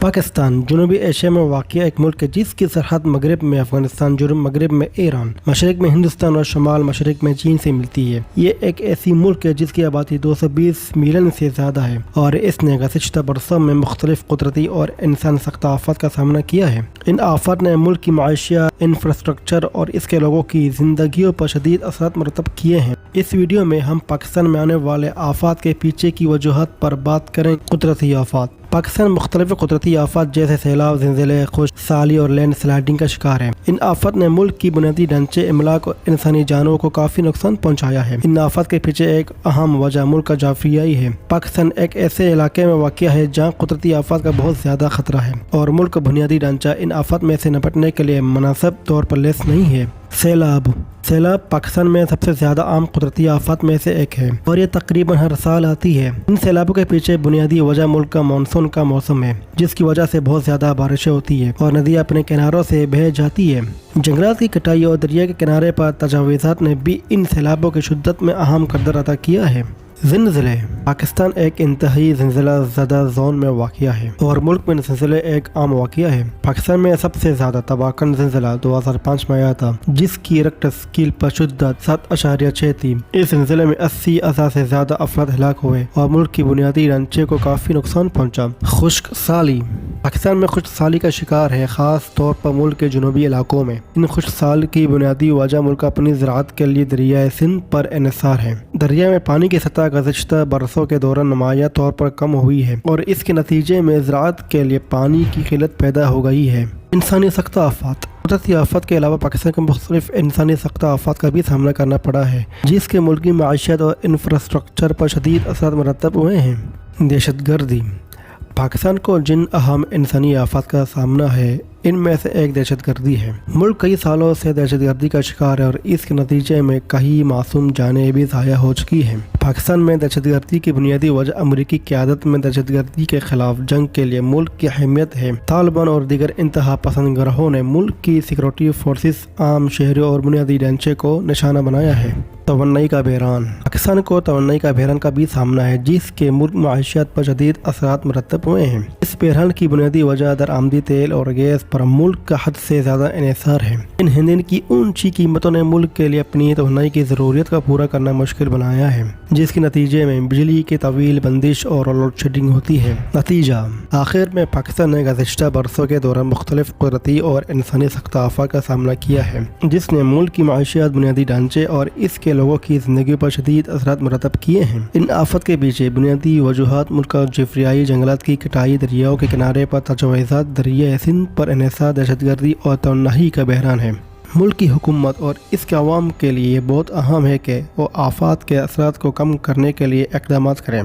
पाकिस्तान जनूबी एशिया में वाक़िया एक मुल्क है जिसकी सरहद मगरब में अफगानिस्तान, जनूब मगरब में ईरान, मशरक में हिंदुस्तान और शमाल मशरक में चीन से मिलती है। ये एक ऐसी मुल्क है जिसकी आबादी 220 मिलियन से ज़्यादा है और इसने गुज़श्ता बरसों में मुख्तलिफ कुदरती और इंसान सख्त आफत का सामना किया है। इन आफत ने मुल्क की माशियत, इंफ्रास्ट्रक्चर और इसके लोगों की ज़िंदगियों पर शदीद असरात मरतब किए हैं। इस वीडियो में हम पाकिस्तान में आने वाले आफत के पीछे की वजूहत पर बात करें। कुदरती आफत। पाकिस्तान मुख्तलिफ कुदरती आफत जैसे सैलाब, ज़िलज़ले, खुश्क साली और लैंड स्लाइडिंग का शिकार है। इन आफत ने मुल्क की बुनियादी ढांचे, इमलाक और इंसानी जानों को काफ़ी नुकसान पहुँचाया है। इन आफत के पीछे एक अहम वजह मुल्क का जाफियाई है। पाकिस्तान एक ऐसे इलाके में वाक़िया है जहाँ कुदरती आफत का बहुत ज़्यादा खतरा है और मुल्क का बुनियादी ढांचा इन आफत में से निपटने के लिए मुनासिब तौर पर लैस नहीं है। सैलाब पाकिस्तान में सबसे ज़्यादा आम कुदरती आफत में से एक है और ये तकरीबन हर साल आती है। इन सैलाबों के पीछे बुनियादी वजह मुल्क का मानसून का मौसम है, जिसकी वजह से बहुत ज़्यादा बारिशें होती है और नदियाँ अपने किनारों से बह जाती है। जंगलात की कटाई और दरिया के किनारे पर तजावीज़ात ने भी इन सैलाबों की शिद्दत में अहम किरदार अदा किया है। ज़िलज़ले पाकिस्तान एक इंतहाई ज़िलज़ला ज़दा जोन में वाक़िया है और मुल्क में ज़िलज़ले एक आम वाक़िया है। पाकिस्तान में सबसे ज़्यादा तबाहकुन ज़िलज़ला 2005 में आया था, जिसकी रिक्टर स्केल पर शिद्दत 7.6 थी। इस ज़िलज़ले में 80,000 से ज़्यादा अफराद हलाक हुए और मुल्क की बुनियादी ढांचे को काफ़ी नुकसान पहुँचा। खुश्क साली पाकिस्तान में खुश्क साली का शिकार है, ख़ास तौर पर मुल्क के जनूबी इलाकों में। इन खुश्क साल की बुनियादी वजह मुल्क अपनी ज़राअत के लिए दरियाए सिंध पर इन्हिसार है। दरिया में पानी की सतह गुज़श्ता बरसों के दौरान नुमाया तौर पर कम हुई है और इसके नतीजे में ज़राअत के लिए पानी की किल्लत पैदा हो गई है। इंसानी सख्त आफत कुदरती आफत के अलावा पाकिस्तान को मुख्तलिफ इंसानी सख्त आफत का भी सामना करना पड़ा है, जिसके मुल्क की माशियत और इंफ्रास्ट्रक्चर पर शदीद असर मरतब हुए हैं। दहशत गर्दी पाकिस्तान को जिन अहम इंसानी आफत का सामना है, इनमें से एक दहशत गर्दी है। मुल्क कई सालों से दहशत गर्दी का शिकार है और इसके नतीजे में कई मासूम जानें भी ज़ाया हो चुकी हैं। पाकिस्तान में दहशत गर्दी की बुनियादी वजह अमरीकी क़यादत में दहशत गर्दी के खिलाफ जंग के लिए मुल्क की अहमियत है। तालिबान और दीगर इंतहा पसंद गिरोहों ने मुल्क की सिक्योरिटी फोर्सेस, आम शहरों और बुनियादी ढांचे को निशाना बनाया है। तवन्नाई का बहरान पाकिस्तान को तवन्नाई का बहरान का भी सामना है, जिसके मुल्क माशियत पर शदीद असरात मरतब हुए हैं। इस बहरान की बुनियादी वजह दरआमदी तेल और गैस पर मुल्क का हद से ज़्यादा इन्हिसार है। इन ईंधन की ऊंची कीमतों ने मुल्क के लिए अपनी तवन्नाई की ज़रूरत का पूरा करना मुश्किल बनाया है, जिसके नतीजे में बिजली की तवील बंदिश और लोड शेडिंग होती है। नतीजा आखिर में पाकिस्तान ने गुज़श्ता बरसों के दौरान मुख्तलिफ कुदरती और इंसानी सख्त आफत का सामना किया है, जिसने मुल्क की माशियत, बुनियादी ढांचे और इसके लोगों की ज़िंदगी पर शदीद असरात मरतब किए हैं। इन आफत के पीछे बुनियादी वजूहात मुल्क का जफरियाई, जंगलात की कटाई, दरियाओं के किनारे पर तजावीज़ात, दरिया सिंध पर इन्हिसार, दहशत गर्दी और तवन्नाई का बहरान है। मुल्क की हुकूमत और इसके अवाम के लिए बहुत अहम है कि वो आफत के असरात को कम करने के लिए इक़दामात करें।